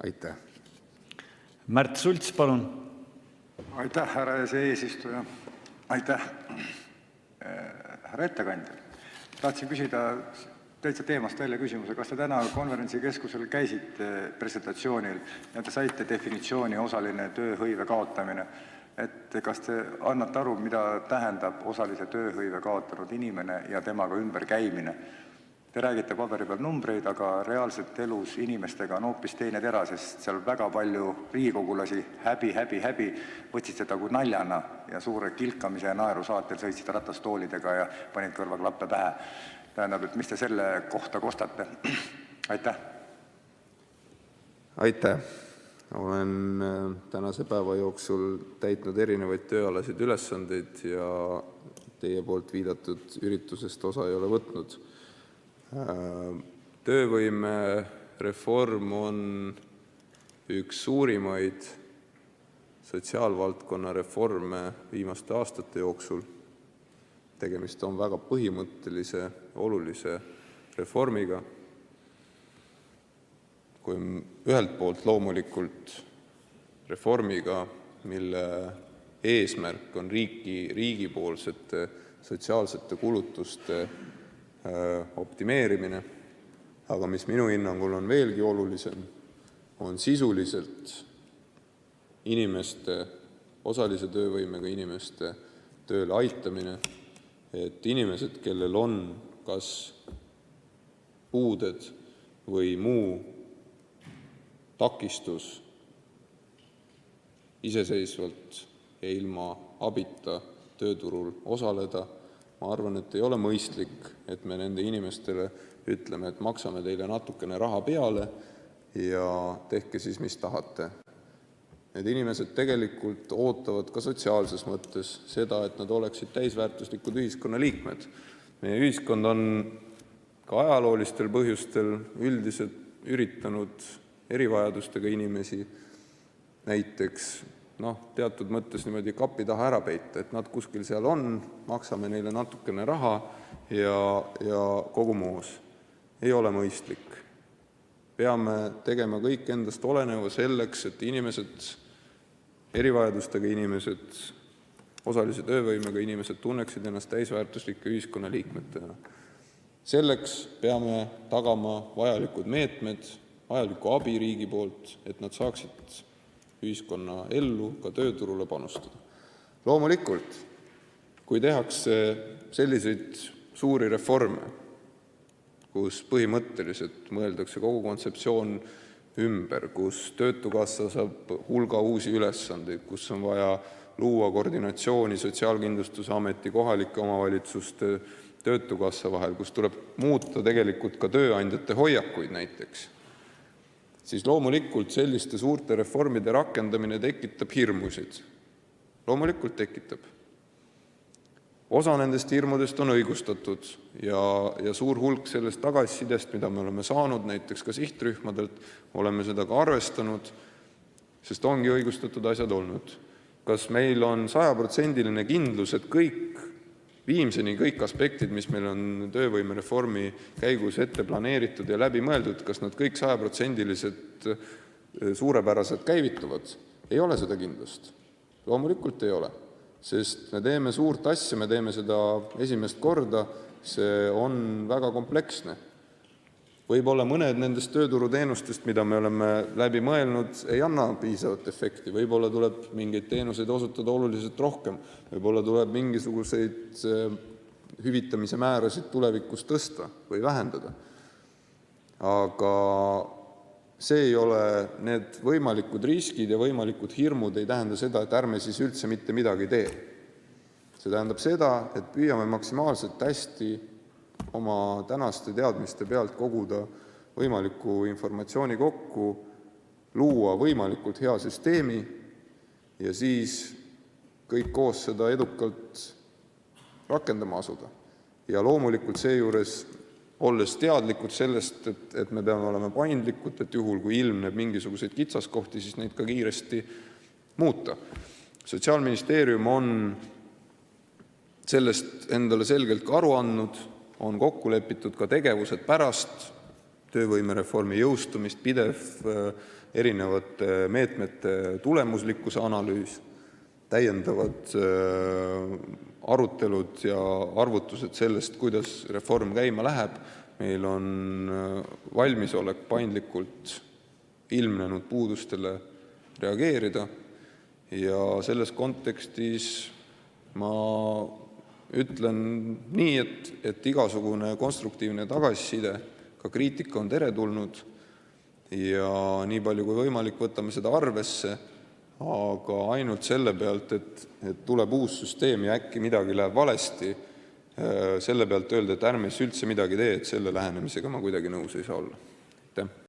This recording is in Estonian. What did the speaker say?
Aitäh! Märt Sults, palun! Aitäh, härra eesistuja! Aitäh, härra ettekandja! Tahtsin küsida täitsa teemast välja küsimuse. Kas te täna konverentsikeskusel käisite presentatsioonil ja te saite definitsiooni osaline tööhõive kaotamine? Kas te annate aru, mida tähendab osalise tööhõive kaotanud inimene ja temaga ümber käimine? Te räägite paberi peal numbreid, aga reaalselt elus inimestega on hoopis teine tera, sest seal väga palju riigikogulasi häbi võtsid seda kui naljana ja suure kilkamise ja naeru saatel sõitsid ratastoolidega ja panid kõrvaklappe pähe. Tähendab, et mis te selle kohta kostate? Aitäh! Aitäh! Olen tänase päeva jooksul täitnud erinevaid tööalasid ülesandeid ja teie poolt viidatud üritusest osa ei ole võtnud. Töövõime reform on üks suurimaid sotsiaalvaldkonna reforme viimaste aastate jooksul. Tegemist on väga põhimõttelise, olulise reformiga. Kui ühelt poolt loomulikult reformiga, mille eesmärk on riigipoolsete sotsiaalsete kulutuste optimeerimine, aga mis minu hinnangul on veelgi olulisem, on sisuliselt inimeste, osalise töövõimega inimeste tööle aitamine, et inimesed, kellel on kas puuded või muu takistus iseseisvalt ja ilma abita tööturul osaleda. Ma arvan, et ei ole mõistlik, et me nende inimestele ütleme, et maksame teile natukene raha peale ja tehke siis, mis tahate. Need inimesed tegelikult ootavad ka sotsiaalses mõttes seda, et nad oleksid täisväärtuslikud ühiskonnaliikmed. Meie ühiskond on ka ajaloolistel põhjustel üldiselt üritanud erivajadustega inimesi näiteks teatud mõttes niimoodi kapi taha ära peita, et nad kuskil seal on, maksame neile natukene raha ja kogu moos. Ei ole mõistlik. Peame tegema kõik endast oleneva selleks, et inimesed, erivajadustega inimesed, osalise töövõimega inimesed tunneksid ennast täisväärtuslike ühiskonnaliikmetena. Selleks peame tagama vajalikud meetmed, vajaliku abi riigi poolt, et nad saaksid ühiskonna ellu, ka tööturule panustada. Loomulikult, kui tehakse selliseid suuri reforme, kus põhimõtteliselt mõeldakse kogu kontseptsioon ümber, kus töötukassa saab hulga uusi ülesandeid, kus on vaja luua koordinatsiooni Sotsiaalkindlustusameti, kohalike omavalitsuste, töötukassa vahel, kus tuleb muuta tegelikult ka tööandjate hoiakuid näiteks, siis loomulikult selliste suurte reformide rakendamine tekitab hirmusid. Loomulikult tekitab. Osa nendest hirmudest on õigustatud ja suur hulk sellest tagasisidest, mida me oleme saanud näiteks ka sihtrühmadelt, oleme seda ka arvestanud, sest ongi õigustatud asjad olnud. Kas meil on 100% kindlus, et viimseni kõik aspektid, mis meil on töövõimereformi käigus ette planeeritud ja läbi mõeldud, kas nad kõik 100% suurepäraselt käivituvad? Ei ole seda kindlust. Loomulikult ei ole, sest me teeme suurt asja, me teeme seda esimest korda, see on väga kompleksne. Võib-olla mõned nendest tööturuteenustest, mida me oleme läbi mõelnud, ei anna piisavat efekti. Võib-olla tuleb mingeid teenuseid osutada oluliselt rohkem. Võib-olla tuleb mingisuguseid hüvitamise määrasid tulevikus tõsta või vähendada. Aga see ei ole, need võimalikud riskid ja võimalikud hirmud ei tähenda seda, et ärme siis üldse mitte midagi tee. See tähendab seda, et püüame maksimaalselt hästi oma tänaste teadmiste pealt koguda võimalikku informatsiooni kokku, luua võimalikult hea süsteemi ja siis kõik koos seda edukalt rakendama asuda. Ja loomulikult seejuures, olles teadlikud sellest, et me peame olema paindlikud, et juhul kui ilmneb mingisuguseid kitsaskohti, siis neid ka kiiresti muuta. Sotsiaalministeerium on sellest endale selgelt ka aru andnud, on kokku lepitud ka tegevused pärast töövõimereformi jõustumist, pidev erinevate meetmete tulemuslikkuse analüüs, täiendavad arutelud ja arvutused sellest, kuidas reform käima läheb. Meil on valmisolek paindlikult ilmnenud puudustele reageerida ja selles kontekstis ma ütlen nii, et igasugune konstruktiivne tagasiside, ka kriitika on teretulnud ja nii palju kui võimalik võtame seda arvesse, aga ainult selle pealt, et tuleb uus süsteem ja äkki midagi läheb valesti, selle pealt öelda, et ärme siis üldse midagi tee, et selle lähenemisega ma kuidagi nõus ei saa olla. Aitäh!